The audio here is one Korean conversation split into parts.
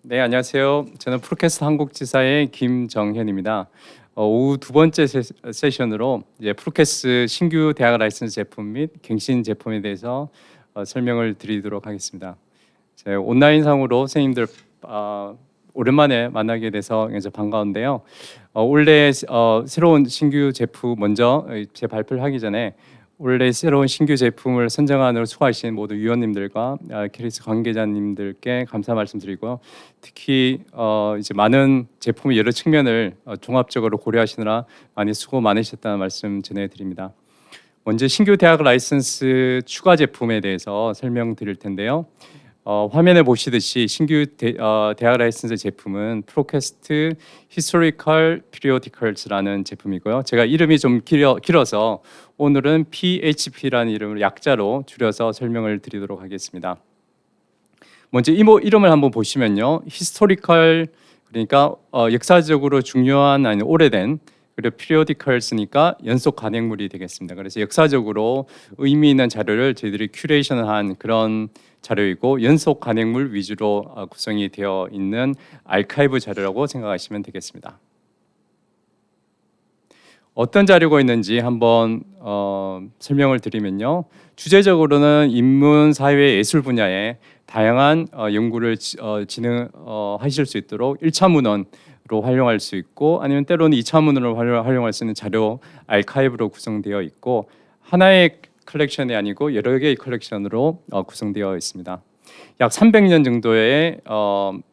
네, 안녕하세요. 저는 프로캐스트 한국지사의 김정현입니다. 오후 두 번째 세션으로 이제 프로캐스트 신규 대학 라이선스 제품 및 갱신 제품에 대해서 설명을 드리도록 하겠습니다. 온라인상으로 선생님들 오랜만에 만나게 돼서 굉장히 반가운데요. 올해 새로운 신규 제품 먼저 제 발표를 하기 전에 올해 새로운 신규 제품을 선정하는 수고하신 모두 위원님들과 캐리스 관계자님들께 감사 말씀드리고요. 특히 이제 많은 제품의 여러 측면을 종합적으로 고려하시느라 많이 수고 많으셨다는 말씀 전해드립니다. 먼저 신규 대학 라이선스 추가 제품에 대해서 설명드릴 텐데요. 화면에 보시듯이 신규 대학 라이선스 제품은 프로캐스트 히스토리컬 피리오디컬스라는 제품이고요. 제가 이름이 좀 길어서 오늘은 PHP라는 이름을 약자로 줄여서 설명을 드리도록 하겠습니다. 먼저 이름을 한번 보시면요. 히스토리컬 그러니까 역사적으로 중요한 아니 오래된 그리고 피리오디컬스니까 연속 간행물이 되겠습니다. 그래서 역사적으로 의미 있는 자료를 저희들이 큐레이션한 그런 자료이고 연속 간행물 위주로 구성이 되어 있는 아카이브 자료라고 생각하시면 되겠습니다. 어떤 자료가 있는지 한번 설명을 드리면요. 주제적으로는 인문, 사회, 예술 분야에 다양한 연구를 진행하실 수 있도록 1차 문헌으로 활용할 수 있고 아니면 때로는 2차 문헌으로 활용할 수 있는 자료 아카이브로 구성되어 있고 하나의 컬렉션이 아니고 여러 개의 컬렉션으로 구성되어 있습니다. 약 300년 정도의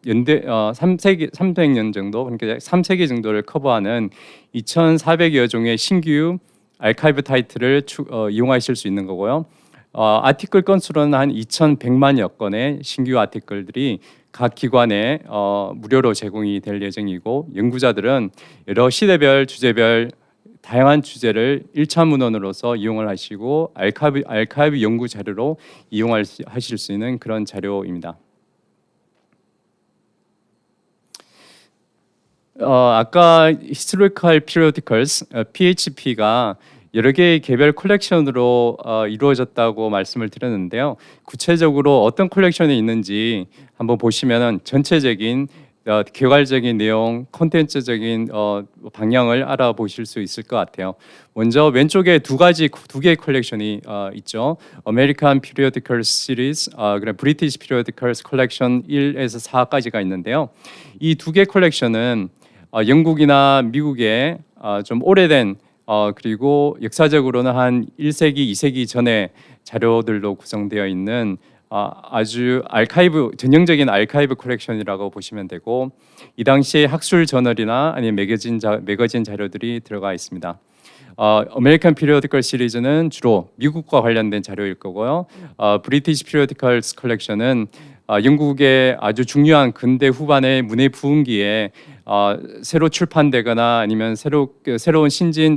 300년 정도 그러니까 3세기 정도를 커버하는 2,400여 종의 신규 아카이브 타이틀을 이용하실 수 있는 거고요. 아티클 건수로는 한 2,100만여 건의 신규 아티클들이 각 기관에 무료로 제공이 될 예정이고 연구자들은 여러 시대별, 주제별 다양한 주제를 1차 문헌으로서 이용을 하시고 아카이브 연구 자료로 이용하실 수 있는 그런 자료입니다. 아까 Historical Periodicals (PHP가) 여러 개의 개별 컬렉션으로 이루어졌다고 말씀을 드렸는데요. 구체적으로 어떤 컬렉션이 있는지 한번 보시면 전체적인 개괄적인 내용, 콘텐츠적인 방향을 알아보실 수 있을 것 같아요. 먼저 왼쪽에 두 개의 컬렉션이 있죠. American Periodical Series, 그리고 British Periodicals Collection 1에서 4까지가 있는데요. 이 두 개 컬렉션은 영국이나 미국의 좀 오래된 그리고 역사적으로는 한 1세기, 2세기 전의 자료들로 구성되어 있는 아주 전형적인 아카이브 컬렉션이라고 보시면 되고 이 당시에 학술 저널이나 아니면 매거진 자료들이 들어가 있습니다. 아메리칸 피리오디컬 시리즈는 주로 미국과 관련된 자료일 거고요. 브리티시 피리오디컬 컬렉션은 영국의 아주 중요한 근대 후반의 문해 부흥기에 새로 출판되거나 아니면 새로운 신진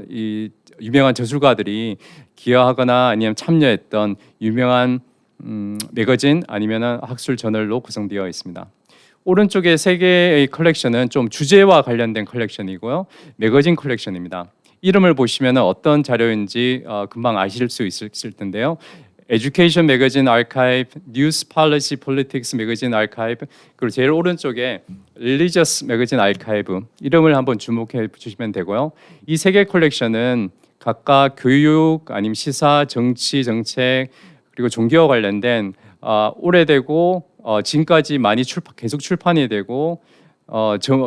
이 유명한 저술가들이 기여하거나 아니면 참여했던 유명한 매거진 아니면 학술 저널로 구성되어 있습니다. 오른쪽에 세 개의 컬렉션은 좀 주제와 관련된 컬렉션이고요. 매거진 컬렉션입니다. 이름을 보시면 어떤 자료인지 금방 아실 수 있을 텐데요. Education Magazine Archive, News Policy Politics Magazine Archive, 그리고 제일 오른쪽에 Religious Magazine Archive 이름을 한번 주목해 주시면 되고요. 이 세 개 컬렉션은 각각 교육, 아니면 시사, 정치, 정책 그리고 종교와 관련된 오래되고 지금까지 많이 계속 출판이 되고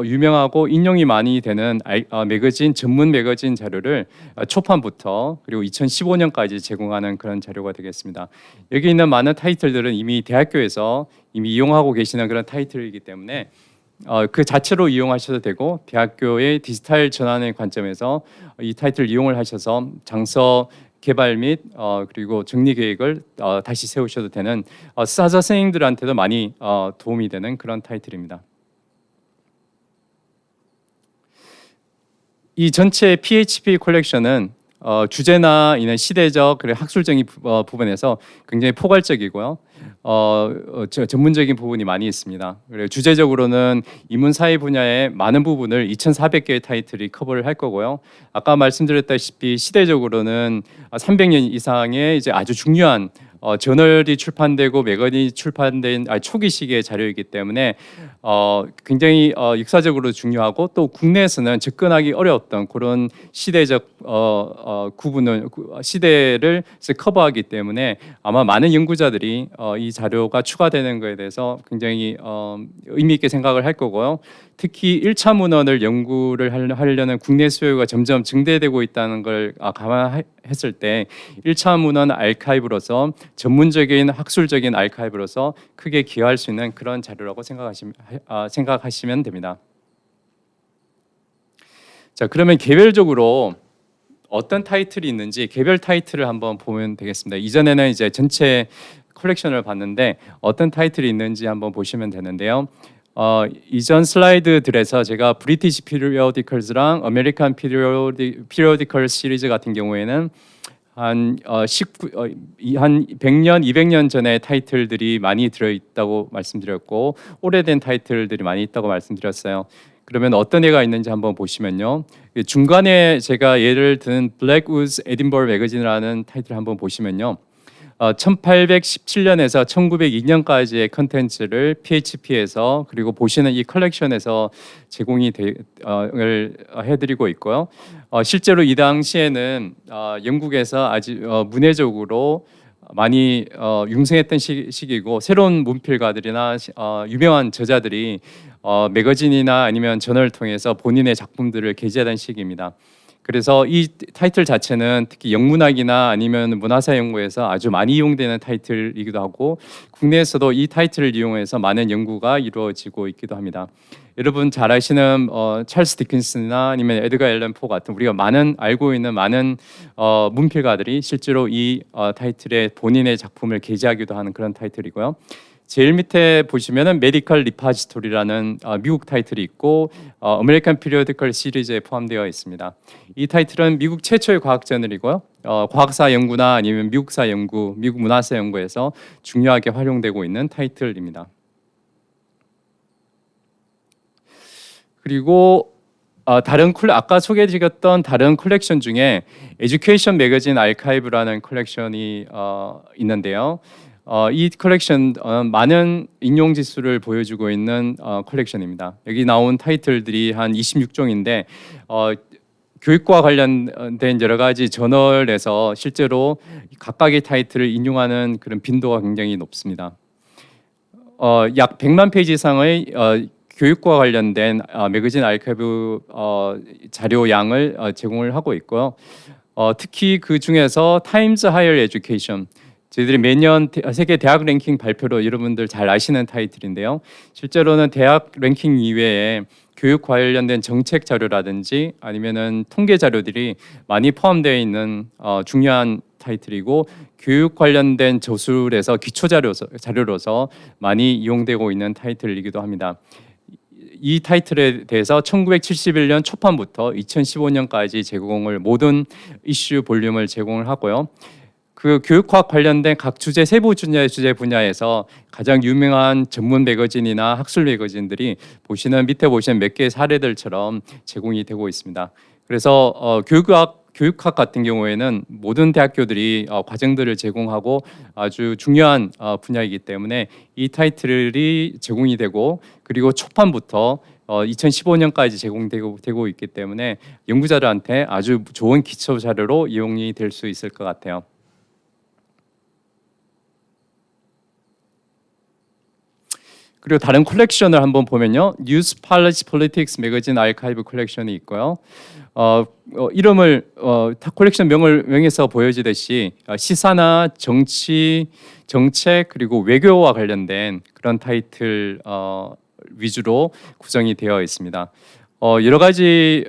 유명하고 인용이 많이 되는 전문 매거진 자료를 초판부터 그리고 2015년까지 제공하는 그런 자료가 되겠습니다. 여기 있는 많은 타이틀들은 이미 대학교에서 이미 이용하고 계시는 그런 타이틀이기 때문에 그 자체로 이용하셔도 되고 대학교의 디지털 전환의 관점에서 이 타이틀 이용을 하셔서 장서 개발 및 그리고 정리 계획을 다시 세우셔도 되는 스타자 선생님들한테도 많이 도움이 되는 그런 타이틀입니다. 이 전체 PHP 컬렉션은 주제나 이런 시대적 그리고 학술적인 부분에서 굉장히 포괄적이고요. 전문적인 부분이 많이 있습니다. 그리고 주제적으로는 인문사회 분야의 많은 부분을 2,400개의 타이틀이 커버를 할 거고요. 아까 말씀드렸다시피 시대적으로는 300년 이상의 이제 아주 중요한 저널이 출판되고 매거진이 출판된 초기 시기의 자료이기 때문에 굉장히 역사적으로 중요하고 또 국내에서는 접근하기 어려웠던 그런 시대적 구분을 시대를 커버하기 때문에 아마 많은 연구자들이 이 자료가 추가되는 것에 대해서 굉장히 의미 있게 생각을 할 거고요. 특히 1차 문헌을 연구를 하려는 국내 수요가 점점 증대되고 있다는 걸 감안했을 때 1차 문헌 아카이브로서 전문적인 학술적인 아카이브로서 크게 기여할 수 있는 그런 자료라고 생각하시면 됩니다. 자, 그러면 개별적으로 어떤 타이틀이 있는지 개별 타이틀을 한번 보면 되겠습니다. 이전에는 이제 전체 컬렉션을 봤는데 어떤 타이틀이 있는지 한번 보시면 되는데요. 이전 슬라이드들에서 제가 브리티시 피리오디컬즈랑 아메리칸 피리오디컬 시리즈 같은 경우에는 한 100년, 200년 전의 타이틀들이 많이 들어있다고 말씀드렸고 오래된 타이틀들이 많이 있다고 말씀드렸어요. 그러면 어떤 애가 있는지 한번 보시면요. 중간에 제가 예를 든 블랙우드 에딘버러 매거진이라는 타이틀을 한번 보시면요. 1817년에서 1902년까지의 컨텐츠를 PHP에서 그리고 보시는 이 컬렉션에서 제공이 해드리고 있고요. 실제로 이 당시에는 영국에서 아주 문해적으로 많이 융성했던 시기고 새로운 문필가들이나 유명한 저자들이 매거진이나 아니면 저널을 통해서 본인의 작품들을 게재하던 시기입니다. 그래서 이 타이틀 자체는 특히 영문학이나 아니면 문화사 연구에서 아주 많이 이용되는 타이틀이기도 하고 국내에서도 이 타이틀을 이용해서 많은 연구가 이루어지고 있기도 합니다. 여러분 잘 아시는 찰스 디킨슨이나 아니면 에드가 앨런 포 같은 우리가 알고 있는 많은 문필가들이 실제로 이 타이틀에 본인의 작품을 게재하기도 하는 그런 타이틀이고요. 제일 밑에 보시면은 메디컬 리파지토리라는 미국 타이틀이 있고 아메리칸 피리오디컬 시리즈에 포함되어 있습니다. 이 타이틀은 미국 최초의 과학 저널이고요. 과학사 연구나 아니면 미국사 연구, 미국 문화사 연구에서 중요하게 활용되고 있는 타이틀입니다. 그리고 아까 소개해드렸던 다른 컬렉션 중에 에듀케이션 매거진 아카이브라는 컬렉션이 있는데요. 이 컬렉션 많은 인용 지수를 보여주고 있는 컬렉션입니다. 여기 나온 타이틀들이 한 26종인데 교육과 관련된 여러 가지 저널에서 실제로 각각의 타이틀을 인용하는 그런 빈도가 굉장히 높습니다. 약 100만 페이지 이상의 교육과 관련된 매거진 아카이브 자료 양을 제공을 하고 있고요. 특히 그 중에서 타임스 하이어 에듀케이션 저희들이 매년 세계 대학 랭킹 발표로 여러분들 잘 아시는 타이틀인데요. 실제로는 대학 랭킹 이외에 교육 관련된 정책 자료라든지 아니면은 통계 자료들이 많이 포함되어 있는 중요한 타이틀이고 교육 관련된 저술에서 기초 자료로서 많이 이용되고 있는 타이틀이기도 합니다. 이 타이틀에 대해서 1971년 초판부터 2015년까지 제공을 모든 이슈 볼륨을 제공을 하고요. 그 교육학 관련된 각 세부 주제 분야에서 가장 유명한 전문 매거진이나 학술 매거진들이 밑에 보시는 몇 개의 사례들처럼 제공이 되고 있습니다. 그래서 교육학 같은 경우에는 모든 대학교들이 과정들을 제공하고 아주 중요한 분야이기 때문에 이 타이틀이 제공이 되고 그리고 초판부터 2015년까지 제공되고 있기 때문에 연구자들한테 아주 좋은 기초 자료로 이용이 될 수 있을 것 같아요. 그리고 다른 컬렉션을 한번 보면요, 뉴스 팔리시 폴리틱스 매거진 아카이브 컬렉션이 있고요. 이름을 컬렉션 명에서 보여지듯이 시사나 정치, 정책 그리고 외교와 관련된 그런 타이틀 위주로 구성이 되어 있습니다. 여러 가지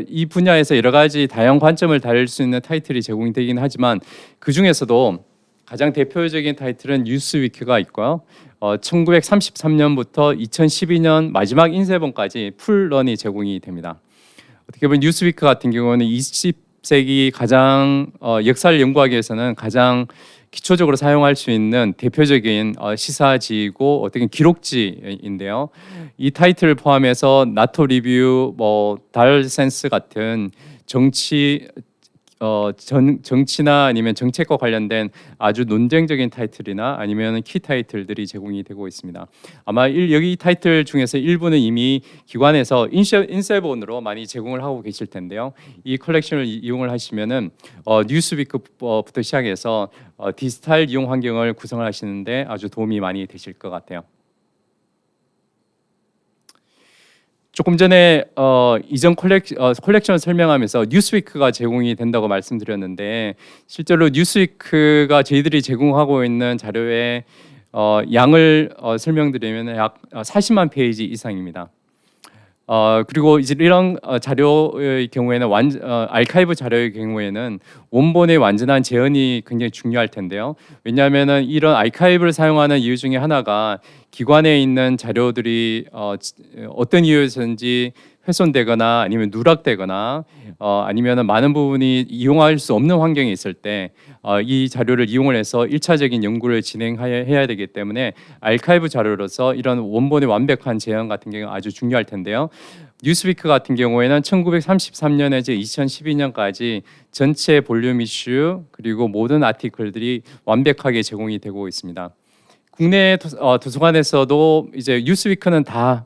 이 분야에서 여러 가지 다양한 관점을 다룰 수 있는 타이틀이 제공이 되긴 하지만 그 중에서도 가장 대표적인 타이틀은 뉴스위크가 있고요. 1933년부터 2012년 마지막 인쇄본까지 풀런이 제공이 됩니다. 어떻게 보면 뉴스위크 같은 경우는 20세기 가장 역사를 연구하기 위해서는 가장 기초적으로 사용할 수 있는 대표적인 시사지이고 어떻게 기록지인데요. 이 타이틀을 포함해서 나토 리뷰, 달센스 같은 정치 정치나 아니면 정책과 관련된 아주 논쟁적인 타이틀이나 아니면 키 타이틀들이 제공이 되고 있습니다. 아마 여기 타이틀 중에서 일부는 이미 기관에서 인쇄본으로 많이 제공을 하고 계실 텐데요. 이 컬렉션을 이용을 하시면은 뉴스위크부터 시작해서 디지털 이용 환경을 구성을 하시는데 아주 도움이 많이 되실 것 같아요. 조금 전에 이전 컬렉션을 설명하면서 뉴스위크가 제공이 된다고 말씀드렸는데 실제로 뉴스위크가 저희들이 제공하고 있는 자료의 양을 설명드리면 약 40만 페이지 이상입니다. 그리고 이제 이런 자료의 경우에는 아카이브 자료의 경우에는 원본의 완전한 재현이 굉장히 중요할 텐데요. 왜냐하면은 이런 아카이브를 사용하는 이유 중에 하나가 기관에 있는 자료들이 어떤 이유에서인지 훼손되거나 아니면 누락되거나 아니면은 많은 부분이 이용할 수 없는 환경에 있을 때 이 자료를 이용을 해서 1차적인 연구를 진행해야 되기 때문에 아카이브 자료로서 이런 원본의 완벽한 재현 같은 경우가 아주 중요할 텐데요. 뉴스위크 같은 경우에는 1933년에서 2012년까지 전체 볼륨 이슈 그리고 모든 아티클들이 완벽하게 제공이 되고 있습니다. 국내 도서관에서도 이제 뉴스위크는 다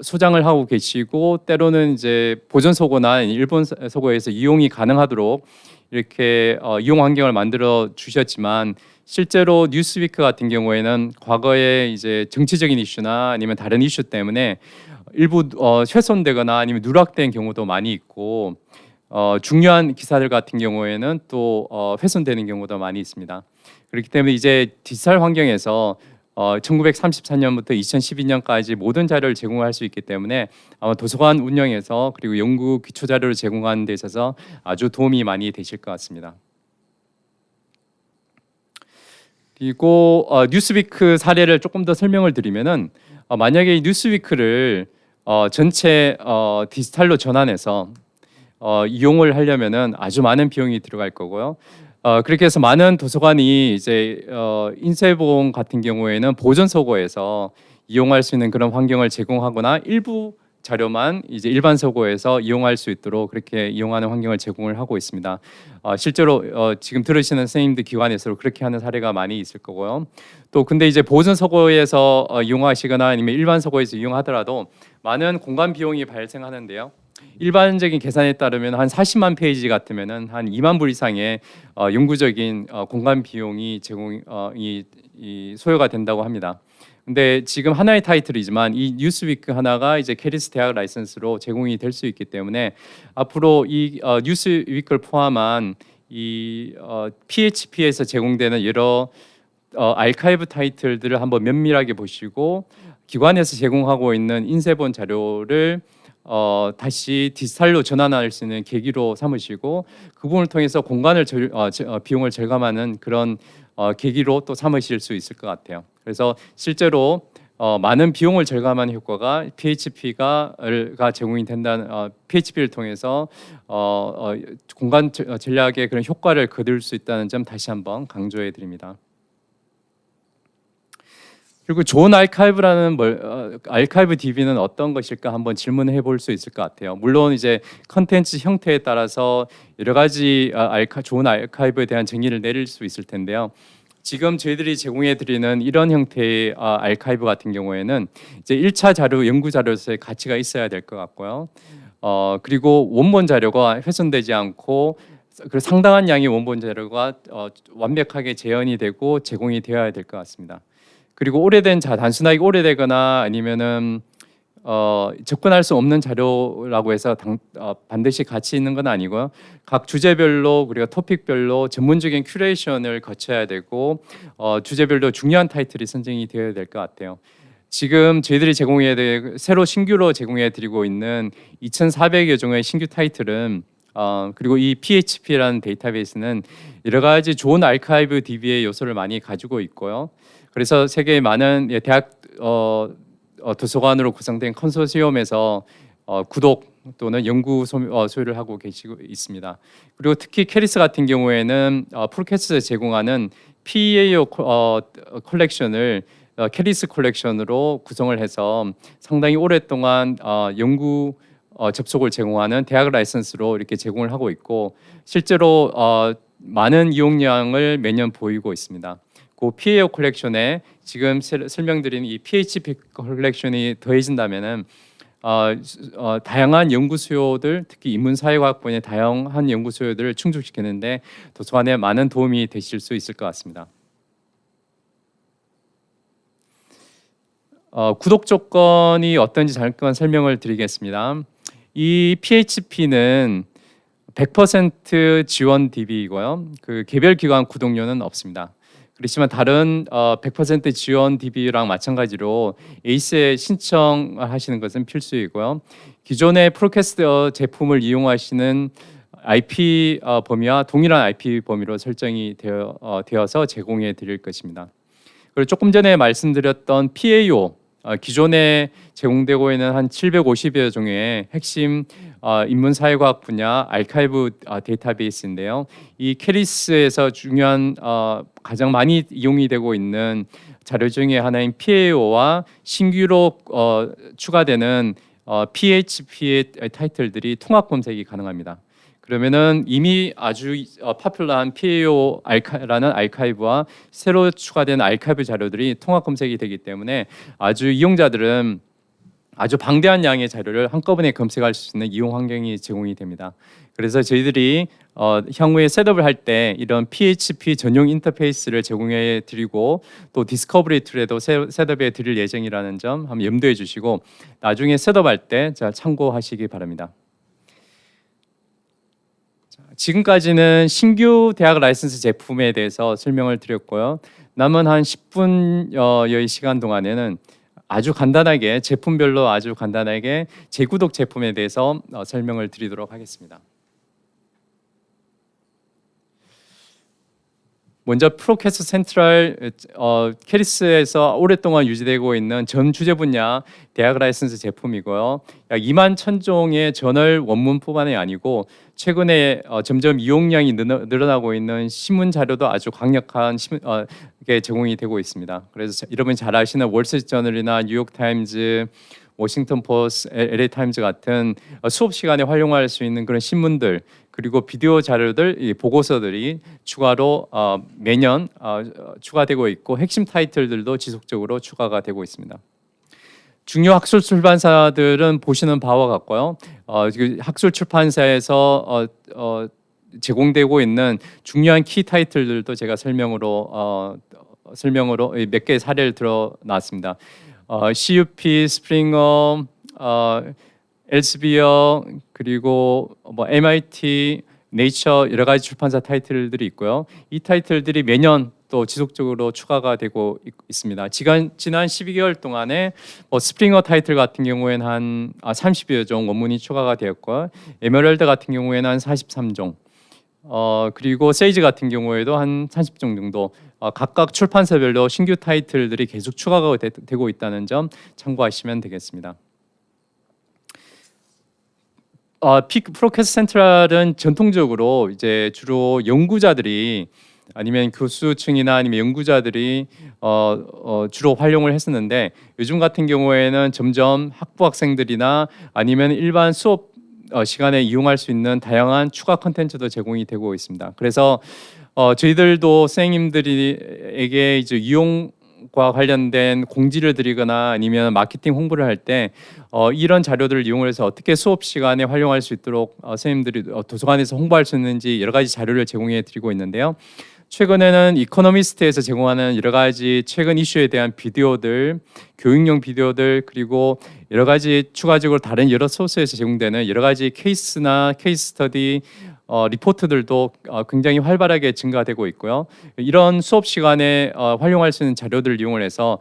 소장을 하고 계시고 때로는 이제 보존 서고나 일본 서고에서 이용이 가능하도록 이렇게 이용 환경을 만들어 주셨지만 실제로 뉴스위크 같은 경우에는 과거에 이제 정치적인 이슈나 아니면 다른 이슈 때문에 일부 훼손되거나 아니면 누락된 경우도 많이 있고 중요한 기사들 같은 경우에는 또 훼손되는 경우도 많이 있습니다. 그렇기 때문에 이제 디지털 환경에서 1934년부터 2012년까지 모든 자료를 제공할 수 있기 때문에 아마 도서관 운영에서 그리고 연구 기초 자료를 제공하는 데 있어서 아주 도움이 많이 되실 것 같습니다. 그리고 뉴스위크 사례를 조금 더 설명을 드리면은 만약에 뉴스위크를 전체 디지털로 전환해서 이용을 하려면은 아주 많은 비용이 들어갈 거고요. 그렇게 해서 많은 도서관이 이제 인쇄본 같은 경우에는 보존 서고에서 이용할 수 있는 그런 환경을 제공하거나 일부 자료만 이제 일반 서고에서 이용할 수 있도록 그렇게 이용하는 환경을 제공을 하고 있습니다. 실제로 지금 들으시는 선생님들 기관에서 그렇게 하는 사례가 많이 있을 거고요. 또 근데 이제 보존 서고에서 이용하시거나 아니면 일반 서고에서 이용하더라도 많은 공간 비용이 발생하는데요. 일반적인 계산에 따르면 한 40만 페이지 같으면은 한 2만 불 이상의 영구적인 공간 비용이 이 소요가 된다고 합니다. 근데 지금 하나의 타이틀이지만 이 뉴스위크 하나가 이제 캐리스 대학 라이선스로 제공이 될 수 있기 때문에 앞으로 이 뉴스위크를 포함한 이 PHP에서 제공되는 여러 아카이브 타이틀들을 한번 면밀하게 보시고 기관에서 제공하고 있는 인쇄본 자료를 다시 디지털로 전환할 수 있는 계기로 삼으시고 그 부분을 통해서 공간을 비용을 절감하는 그런 계기로 또 삼으실 수 있을 것 같아요. 그래서 실제로 많은 비용을 절감하는 효과가 PHP가 제공이 된다는 PHP를 통해서 공간 전략의 그런 효과를 거둘 수 있다는 점 다시 한번 강조해 드립니다. 그리고 좋은 아카이브라는 아카이브 DB는 어떤 것일까 한번 질문해 볼 수 있을 것 같아요. 물론 이제 컨텐츠 형태에 따라서 여러 가지 좋은 아카이브에 대한 정의를 내릴 수 있을 텐데요. 지금 저희들이 제공해 드리는 이런 형태의 아카이브 같은 경우에는 이제 1차 자료, 연구 자료로서의 가치가 있어야 될 것 같고요. 그리고 원본 자료가 훼손되지 않고 그 상당한 양의 원본 자료가 완벽하게 재현이 되고 제공이 되어야 될 것 같습니다. 그리고 단순하게 오래되거나 아니면은 접근할 수 없는 자료라고 해서 반드시 가치 있는 건 아니고요. 각 주제별로 그리고 토픽별로 전문적인 큐레이션을 거쳐야 되고 주제별로 중요한 타이틀이 선정이 되어야 될 것 같아요. 지금 저희들이 새로 신규로 제공해 드리고 있는 2,400여 종의 신규 타이틀은 그리고 이 PHP라는 데이터베이스는 여러 가지 좋은 아카이브 DB의 요소를 많이 가지고 있고요. 그래서 세계의 많은 대학 도서관으로 구성된 컨소시엄에서 구독 또는 연구 소유를 하고 계시고 있습니다. 그리고 특히 캐리스 같은 경우에는 폴캐스트에서 제공하는 PEAO 컬렉션을 캐리스 컬렉션으로 구성을 해서 상당히 오랫동안 연구 접속을 제공하는 대학 라이선스로 이렇게 제공을 하고 있고 실제로 많은 이용량을 매년 보이고 있습니다. 그 PAO 컬렉션에 지금 설명드린 이 PHP 컬렉션이 더해진다면은 다양한 연구 수요들, 특히 인문사회과학 분야의 다양한 연구 수요들을 충족시키는데 도서관에 많은 도움이 되실 수 있을 것 같습니다. 구독 조건이 어떤지 잠깐 설명을 드리겠습니다. 이 PHP는 100% 지원 DB이고요. 그 개별 기관 구독료는 없습니다. 그렇지만 다른 100% 지원 DB랑 마찬가지로 에이스에 신청하시는 것은 필수이고요. 기존의 프로캐스터 제품을 이용하시는 IP 범위와 동일한 IP 범위로 설정이 되어서 제공해 드릴 것입니다. 그리고 조금 전에 말씀드렸던 PAO 기존에 제공되고 있는 한 750여 종의 핵심 인문사회과학 분야 알카이브 데이터베이스인데요. 이 캐리스에서 중요한 가장 많이 이용이 되고 있는 자료 중에 하나인 PAO와 신규로 추가되는 PHP의 타이틀들이 통합 검색이 가능합니다. 그러면은 이미 아주 파퓰러한 PAO라는 알카이브와 새로 추가된 알카이브 자료들이 통합 검색이 되기 때문에 아주 이용자들은 아주 방대한 양의 자료를 한꺼번에 검색할 수 있는 이용 환경이 제공이 됩니다. 그래서 저희들이 향후에 셋업을 할 때 이런 PHP 전용 인터페이스를 제공해 드리고 또 디스커버리 툴에도 셋업해 드릴 예정이라는 점 한번 염두해 주시고 나중에 셋업할 때 참고하시기 바랍니다. 지금까지는 신규 대학 라이선스 제품에 대해서 설명을 드렸고요. 남은 한 10분여의 시간 동안에는 아주 간단하게 제품별로 아주 간단하게 재구독 제품에 대해서 설명을 드리도록 하겠습니다. 먼저 프로캐스트 센트럴 캐리스에서 오랫동안 유지되고 있는 전 주제 분야 대학 라이선스 제품이고요. 약 2만 1,000종의 저널 원문뿐만이 아니고 최근에 점점 이용량이 늘어나고 있는 신문 자료도 아주 강력한 게 제공이 되고 있습니다. 그래서 여러분이 잘 아시는 월스트리트저널이나 뉴욕 타임즈, 워싱턴 포스트, LA 타임즈 같은 수업 시간에 활용할 수 있는 그런 신문들 그리고 비디오 자료들, 보고서들이 추가로 매년 추가되고 있고 핵심 타이틀들도 지속적으로 추가가 되고 있습니다. 중요 학술 출판사들은 보시는 바와 같고요. 학술 출판사에서 제공되고 있는 중요한 키 타이틀들도 제가 설명으로 몇 개의 사례를 들어 놨습니다. CUP, 스프링어, 엘스비어 그리고 MIT, 네이처 여러 가지 출판사 타이틀들이 있고요. 이 타이틀들이 매년 또 지속적으로 추가가 되고 있습니다. 지난 12개월 동안에 스프링어 타이틀 같은 경우에는 한 30여 종 원문이 추가가 되었고 에메랄드 같은 경우에는 한 43종 그리고 세이지 같은 경우에도 한 30종 정도 각각 출판사별로 신규 타이틀들이 계속 추가가 되고 있다는 점 참고하시면 되겠습니다. 프로캐스트 센트럴은 전통적으로 이제 주로 연구자들이 아니면 교수층이나 아니면 연구자들이 주로 활용을 했었는데 요즘 같은 경우에는 점점 학부 학생들이나 아니면 일반 수업 시간에 이용할 수 있는 다양한 추가 콘텐츠도 제공이 되고 있습니다. 그래서 저희들도 선생님들에게 이제 이용과 관련된 공지를 드리거나 아니면 마케팅 홍보를 할 때 이런 자료들을 이용해서 어떻게 수업 시간에 활용할 수 있도록 선생님들이 도서관에서 홍보할 수 있는지 여러 가지 자료를 제공해 드리고 있는데요. 최근에는 이코노미스트에서 제공하는 여러 가지 최근 이슈에 대한 비디오들, 교육용 비디오들 그리고 여러 가지 추가적으로 다른 여러 소스에서 제공되는 여러 가지 케이스나 케이스 스터디 리포트들도 굉장히 활발하게 증가되고 있고요. 이런 수업 시간에 활용할 수 있는 자료들을 이용을 해서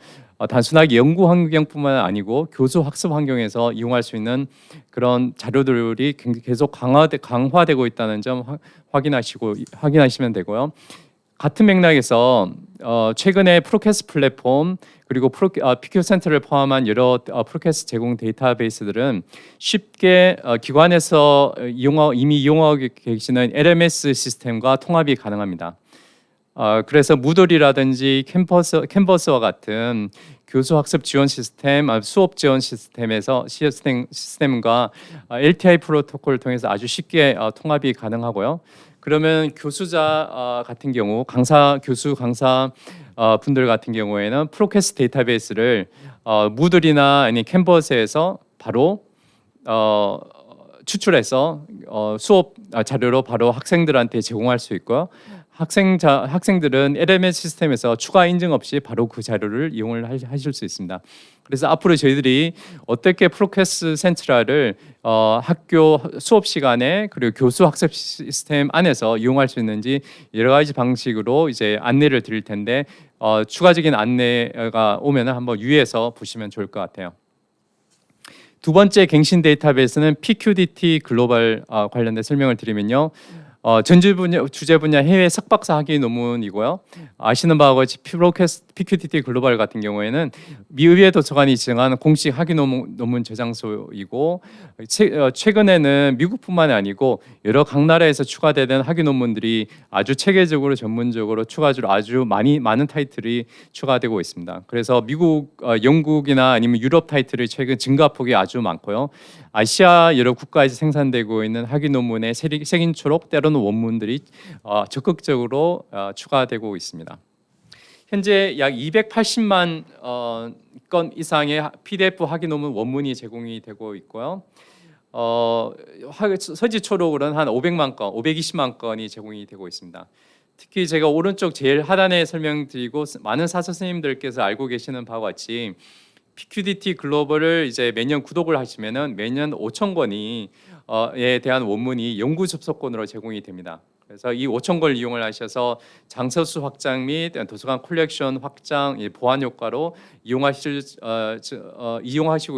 단순하게 연구 환경뿐만 아니고 교수 학습 환경에서 이용할 수 있는 그런 자료들이 계속 강화되고 있다는 점 확인하시면 되고요. 같은 맥락에서 최근에 프로캐스트 플랫폼 그리고 PQ 센터를 포함한 여러 프로캐스트 제공 데이터베이스들은 쉽게 기관에서 이미 이용하고 계시는 LMS 시스템과 통합이 가능합니다. 그래서 무들이라든지 캔버스와 같은 교수 학습 지원 시스템, 수업 지원 시스템과 LTI 프로토콜을 통해서 아주 쉽게 통합이 가능하고요. 그러면 교수자 같은 경우 교수 강사 분들 같은 경우에는 프로캐스트 데이터베이스를 무들이나 아니 캔버스에서 바로 추출해서 수업 자료로 바로 학생들한테 제공할 수 있고요. 학생들은 LMS 시스템에서 추가 인증 없이 바로 그 자료를 이용을 하실 수 있습니다. 그래서 앞으로 저희들이 어떻게 프로캐스트 센트럴을 학교 수업 시간에 그리고 교수 학습 시스템 안에서 이용할 수 있는지 여러 가지 방식으로 이제 안내를 드릴 텐데 추가적인 안내가 오면은 한번 유의해서 보시면 좋을 것 같아요. 두 번째 갱신 데이터베이스는 PQDT 글로벌 관련된 설명을 드리면요. 주제 분야 해외 석박사 학위 논문이고요. 아시는 바와 같이 PQDT 글로벌 같은 경우에는 미의회 도서관이 지정한 공식 학위 논문 저장소이고 최근에는 미국뿐만 아니고 여러 각 나라에서 추가되는 학위 논문들이 아주 체계적으로 전문적으로 추가적으로 아주 많은 타이틀이 추가되고 있습니다. 그래서 미국, 영국이나 아니면 유럽 타이틀이 최근 증가폭이 아주 많고요. 아시아 여러 국가에서 생산되고 있는 학위 논문의 색인 초록 때로는 원문들이 적극적으로 추가되고 있습니다. 현재 약 280만 건 이상의 PDF 학위 논문 원문이 제공이 되고 있고요. 서지 초록으로는 한 500만 건, 520만 건이 제공이 되고 있습니다. 특히 제가 오른쪽 제일 하단에 설명드리고 많은 사서 선생님들께서 알고 계시는 바와 같이 PQDT 글로벌을 이제 매년 구독을 하시면은 매년 5,000권이 에 대한 원문이 연구 접속권으로 제공이 됩니다. 그래서 이 5,000권을 이용을 하셔서 장서수 확장 및 도서관 컬렉션 확장 보완 효과로 이용하시고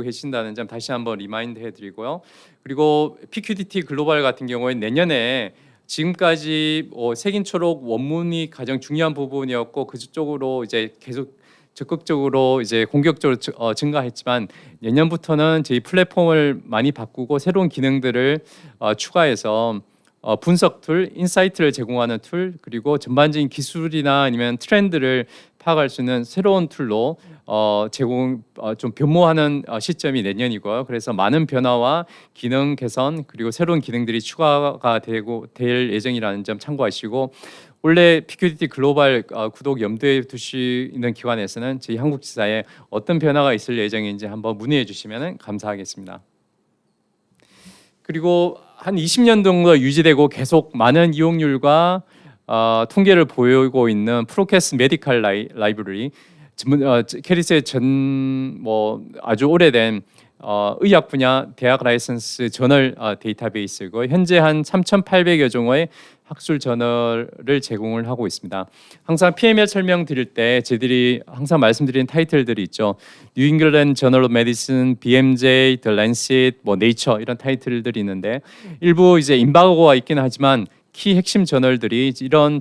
계신다는 점 다시 한번 리마인드해드리고요. 그리고 PQDT 글로벌 같은 경우에 내년에 지금까지 색인 초록 원문이 가장 중요한 부분이었고 그쪽으로 이제 계속 적극적으로 이제 공격적으로 증가했지만 내년부터는 저희 플랫폼을 많이 바꾸고 새로운 기능들을 추가해서 분석 툴, 인사이트를 제공하는 툴 그리고 전반적인 기술이나 아니면 트렌드를 파악할 수 있는 새로운 툴로 좀 변모하는 시점이 내년이고요. 그래서 많은 변화와 기능 개선 그리고 새로운 기능들이 추가가 될 예정이라는 점 참고하시고 원래 PQDT 글로벌 구독 염두에 두시는 기관에서는 저희 한국지사에 어떤 변화가 있을 예정인지 한번 문의해 주시면 감사하겠습니다. 그리고 한 20년 정도 유지되고 계속 많은 이용률과 통계를 보이고 있는 프로캐스트 메디컬 라이브러리 캐리스의 아주 오래된 의학 분야 대학 라이선스 저널 데이터베이스고 현재 한 3,800여 종의 학술 저널을 제공을 하고 있습니다. 항상 PML 설명 드릴 때 저희들이 항상 말씀드리는 타이틀들이 있죠. 뉴 잉글랜드 저널 오브 메디슨, BMJ, 더 랜셋, 네이처 이런 타이틀들이 있는데 일부 이제 임박어가 있기는 하지만 키 핵심 저널들이 이런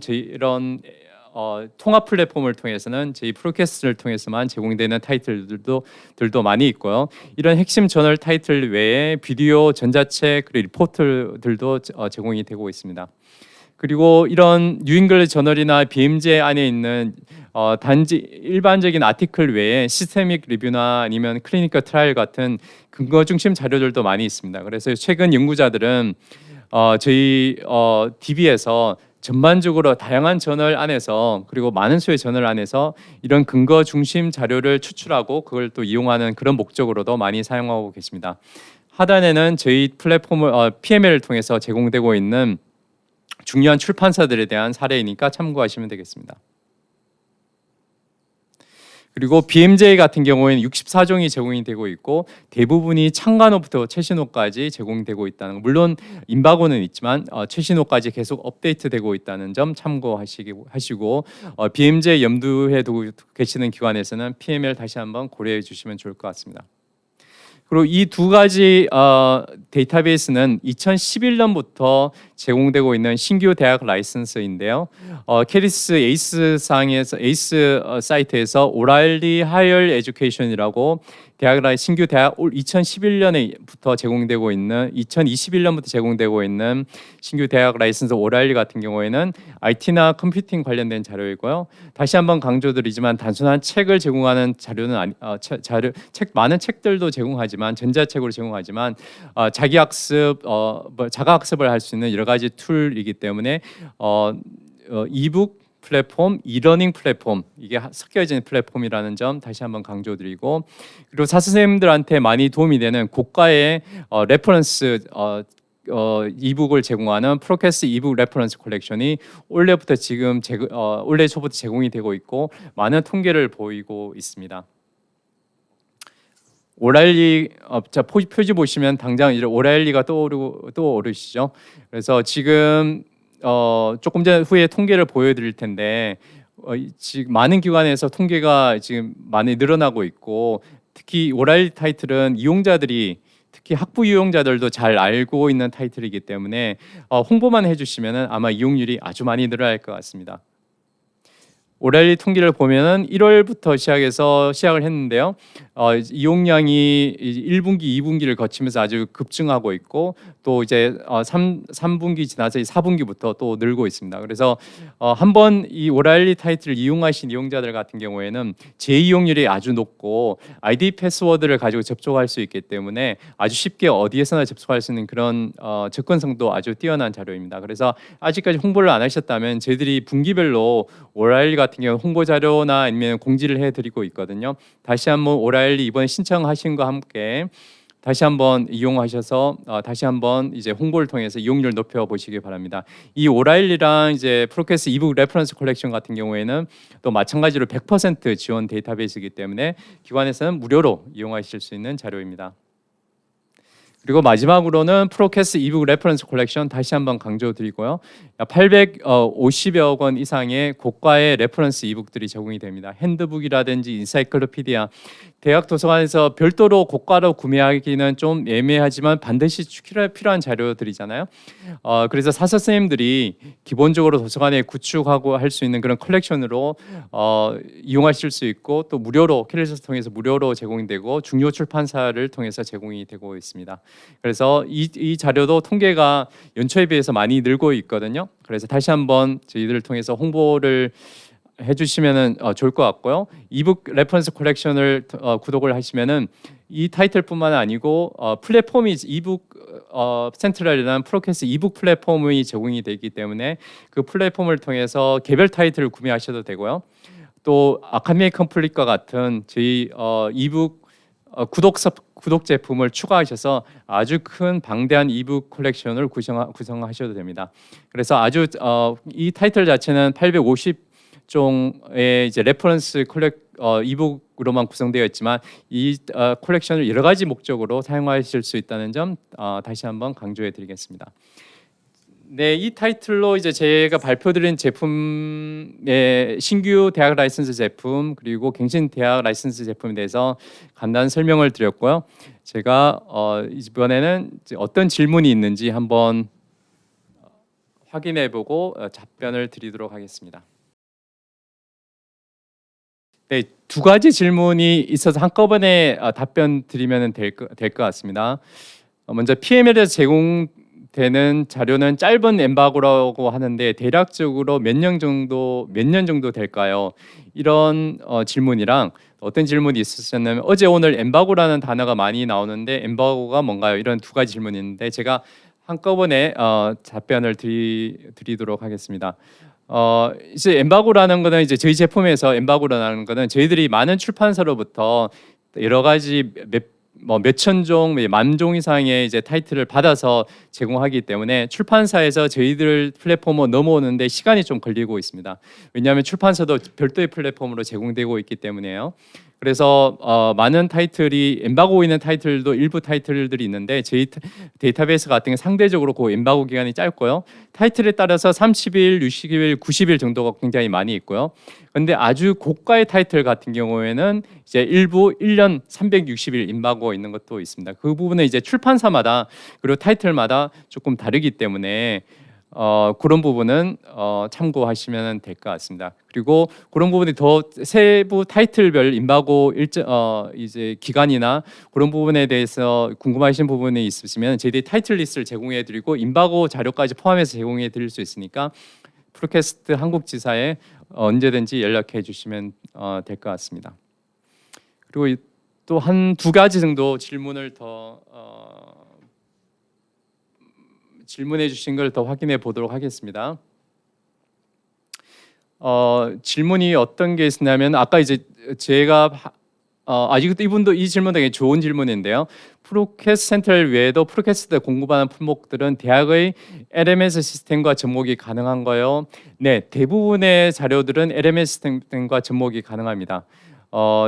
통합 플랫폼을 통해서는 저희 프로캐스트를 통해서만 제공되는 타이틀들도 많이 있고요. 이런 핵심 저널 타이틀 외에 비디오, 전자책 그리고 리포트들도 제공이 되고 있습니다. 그리고 이런 뉴잉글랜드 저널이나 BMJ 안에 있는 단지 일반적인 아티클 외에 시스테믹 리뷰나 아니면 클리니컬 트라이얼 같은 근거 중심 자료들도 많이 있습니다. 그래서 최근 연구자들은 저희 DB에서 전반적으로 다양한 저널 안에서 그리고 많은 수의 저널 안에서 이런 근거 중심 자료를 추출하고 그걸 또 이용하는 그런 목적으로도 많이 사용하고 계십니다. 하단에는 저희 플랫폼을 PML을 통해서 제공되고 있는 중요한 출판사들에 대한 사례이니까 참고하시면 되겠습니다. 그리고 BMJ 같은 경우에는 64종이 제공이 되고 있고 대부분이 창간호부터 최신호까지 제공되고 있다는 거. 물론 임박호는 있지만 최신호까지 계속 업데이트되고 있다는 점 참고하시고 BMJ 염두에 두고 계시는 기관에서는 PML 다시 한번 고려해 주시면 좋을 것 같습니다. 그리고 이 두 가지 데이터베이스는 2011년부터 제공되고 있는 신규 대학 라이선스인데요. 캐리스 에이스 상에서 에이스 사이트에서 오랄리 하이얼 에듀케이션이라고 신규 대학 올 2011년부터 제공되고 있는 2021년부터 제공되고 있는 신규 대학 라이선스 오랄리 같은 경우에는 IT나 컴퓨팅 관련된 자료이고요. 다시 한번 강조드리지만 단순한 책을 제공하는 자료는 많은 책들도 제공하지만 전자책으로 제공하지만 자기 학습 자가 학습을 할 수 있는 여러 가지 툴이기 때문에 이북 플랫폼, 이러닝 플랫폼 이게 섞여진 플랫폼이라는 점 다시 한번 강조드리고 그리고 사선생님들한테 많이 도움이 되는 고가의 레퍼런스 이북을 제공하는 프로캐스 이북 레퍼런스 컬렉션이 올해부터 올해 초부터 제공이 되고 있고 많은 통계를 보이고 있습니다. 오랄리 표지 보시면 당장 이제 오랄리가 떠오르시죠. 그래서 지금 조금 전 후에 통계를 보여드릴 텐데 지금 많은 기관에서 통계가 지금 많이 늘어나고 있고 특히 오랄리 타이틀은 이용자들이 특히 학부 이용자들도 잘 알고 있는 타이틀이기 때문에 홍보만 해주시면 아마 이용률이 아주 많이 늘어날 것 같습니다. 오랄리 통계를 보면은 1월부터 시작을 했는데요. 이용량이 1분기, 2분기를 거치면서 아주 급증하고 있고 또 이제 3분기 지나서 4분기부터 또 늘고 있습니다. 그래서 한번 이 오랄리 타이틀을 이용하신 이용자들 같은 경우에는 재이용률이 아주 높고 아이디 패스워드를 가지고 접속할 수 있기 때문에 아주 쉽게 어디에서나 접속할 수 있는 그런 접근성도 아주 뛰어난 자료입니다. 그래서 아직까지 홍보를 안 하셨다면 저희들이 분기별로 오랄리 같은 경우 홍보 자료나 아니면 공지를 해드리고 있거든요. 다시 한번 오랄리 이번에 신청하신 거 함께 다시 한번 이용하셔서 다시 한번 이제 홍보를 통해서 이용률 높여 보시기 바랍니다. 이 오랄리랑 이제 프로캐스 이북 레퍼런스 컬렉션 같은 경우에는 또 마찬가지로 100% 지원 데이터베이스이기 때문에 기관에서는 무료로 이용하실 수 있는 자료입니다. 그리고 마지막으로는 프로캐스 이북 레퍼런스 컬렉션 다시 한번 강조드리고요. 850여 권 이상의 고가의 레퍼런스 이북들이 제공이 됩니다. 핸드북이라든지 인사이클로피디아, 대학 도서관에서 별도로 고가로 구매하기는 좀 애매하지만 반드시 필요한 자료들이잖아요. 그래서 사서 선생님들이 기본적으로 도서관에 구축하고 할 수 있는 그런 컬렉션으로 이용하실 수 있고 또 무료로 캐리어스 통해서 무료로 제공이 되고 중요 출판사를 통해서 제공이 되고 있습니다. 그래서 이 자료도 통계가 연초에 비해서 많이 늘고 있거든요. 그래서 다시 한번 저희들을 통해서 홍보를 해주시면은 좋을 것 같고요. 이북 레퍼런스 컬렉션을 구독을 하시면은 이 타이틀뿐만 아니고 플랫폼이 이북 센트럴이라는 프로캐스 이북 플랫폼이 제공이 되기 때문에 그 플랫폼을 통해서 개별 타이틀을 구매하셔도 되고요. 또 아카데미 컴플릿과 같은 저희 이북 구독 제품을 추가하셔서 아주 큰 방대한 이북 컬렉션을 구성하셔도 됩니다. 그래서 아주 이 타이틀 자체는 850종의 이제 레퍼런스 이북으로만 구성되어 있지만 이 컬렉션을 여러 가지 목적으로 사용하실 수 있다는 점 다시 한번 강조해 드리겠습니다. 네, 이 타이틀로 이제 제가 발표드린 제품의 신규 대학 라이선스 제품 그리고 갱신 대학 라이선스 제품에 대해서 간단한 설명을 드렸고요. 제가 이번에는 이제 어떤 질문이 있는지 한번 확인해보고 답변을 드리도록 하겠습니다. 네, 두 가지 질문이 있어서 한꺼번에 답변 드리면 될 것 같습니다. 먼저 PM에 대해서 제공되는 자료는 짧은 엠바고라고 하는데 대략적으로 몇 년 정도 될까요? 이런 질문이랑 어떤 질문이 있으셨냐면 어제 오늘 엠바고라는 단어가 많이 나오는데 엠바고가 뭔가요? 이런 두 가지 질문이 있는데 제가 한꺼번에 답변을 드리도록 하겠습니다. 이제 엠바고라는 거는 이제 저희 제품에서 엠바고라는 거는 저희들이 많은 출판사로부터 여러 가지 몇천 종, 만 종 이상의 이제 타이틀을 받아서 제공하기 때문에 출판사에서 저희들 플랫폼으로 넘어오는데 시간이 좀 걸리고 있습니다. 왜냐하면 출판사도 별도의 플랫폼으로 제공되고 있기 때문에요. 그래서 많은 타이틀이 엠바고 있는 타이틀도 일부 타이틀들이 있는데 저희 데이터베이스 같은 게 상대적으로 그 엠바고 기간이 짧고요. 타이틀에 따라서 30일, 60일, 90일 정도가 굉장히 많이 있고요. 그런데 아주 고가의 타이틀 같은 경우에는 이제 일부 1년 360일 엠바고 있는 것도 있습니다. 그 부분은 이제 출판사마다 그리고 타이틀마다 조금 다르기 때문에 그런 부분은 참고하시면 될 것 같습니다. 그리고 그런 부분이 더 세부 타이틀별 임바고 이제 기간이나 그런 부분에 대해서 궁금하신 부분이 있으시면 저희들이 타이틀 리스트를 제공해 드리고 임바고 자료까지 포함해서 제공해 드릴 수 있으니까 프로캐스트 한국 지사에 언제든지 연락해 주시면 될 것 같습니다. 그리고 또 한 두 가지 정도 질문을 더 질문해 주신 걸 더 확인해 보도록 하겠습니다. 질문이 어떤 게 있었냐면 아까 이제 제가 이분도 이 질문 되게 좋은 질문인데요. 프로캐스트 센트럴 외에도 프로캐스트 공급하는 품목들은 대학의 LMS 시스템과 접목이 가능한가요? 네, 대부분의 자료들은 LMS 시스템과 접목이 가능합니다.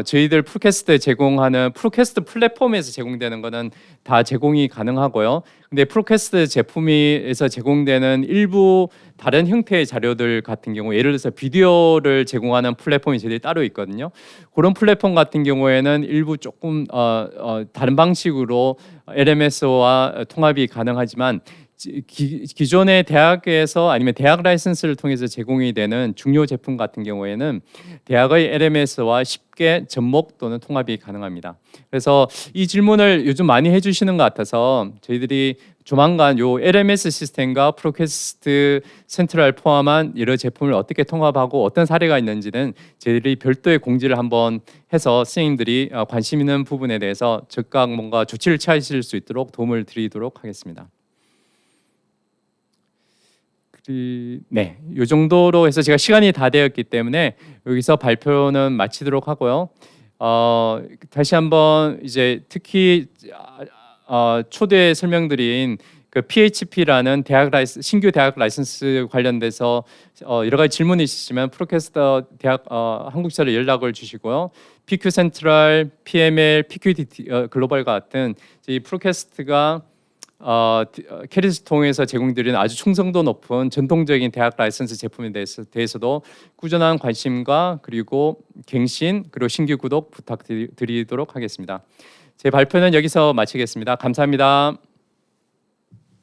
저희들 프로캐스트 제공하는 프로캐스트 플랫폼에서 제공되는 거는 다 제공이 가능하고요. 근데 프로캐스트 제품에서 제공되는 일부 다른 형태의 자료들 같은 경우, 예를 들어서 비디오를 제공하는 플랫폼이 저희들이 따로 있거든요. 그런 플랫폼 같은 경우에는 일부 조금 다른 방식으로 LMS와 통합이 가능하지만 기존의 대학에서 아니면 대학 라이선스를 통해서 제공이 되는 중요 제품 같은 경우에는 대학의 LMS와 쉽게 접목 또는 통합이 가능합니다. 그래서 이 질문을 요즘 많이 해주시는 것 같아서 저희들이 조만간 요 LMS 시스템과 프로캐스트 센트럴 포함한 여러 제품을 어떻게 통합하고 어떤 사례가 있는지는 저희들이 별도의 공지를 한번 해서 선생님들이 관심 있는 부분에 대해서 즉각 뭔가 조치를 취하실 수 있도록 도움을 드리도록 하겠습니다. 네, 이 정도로 해서 제가 시간이 다 되었기 때문에 여기서 발표는 마치도록 하고요. 다시 한번 이제 특히 초대 설명드린 그 PHP라는 신규 대학 라이선스 관련돼서 여러 가지 질문이 있으시면 프로캐스터 대학 한국지사로 연락을 주시고요. PQ 센트럴, PML, PQDT 글로벌 같은 이 프로캐스트가 캐리스 통해서 제공드리는 아주 충성도 높은 전통적인 대학 라이선스 제품에 대해서도 꾸준한 관심과 그리고 갱신 그리고 신규 구독 부탁드리도록 하겠습니다. 제 발표는 여기서 마치겠습니다. 감사합니다.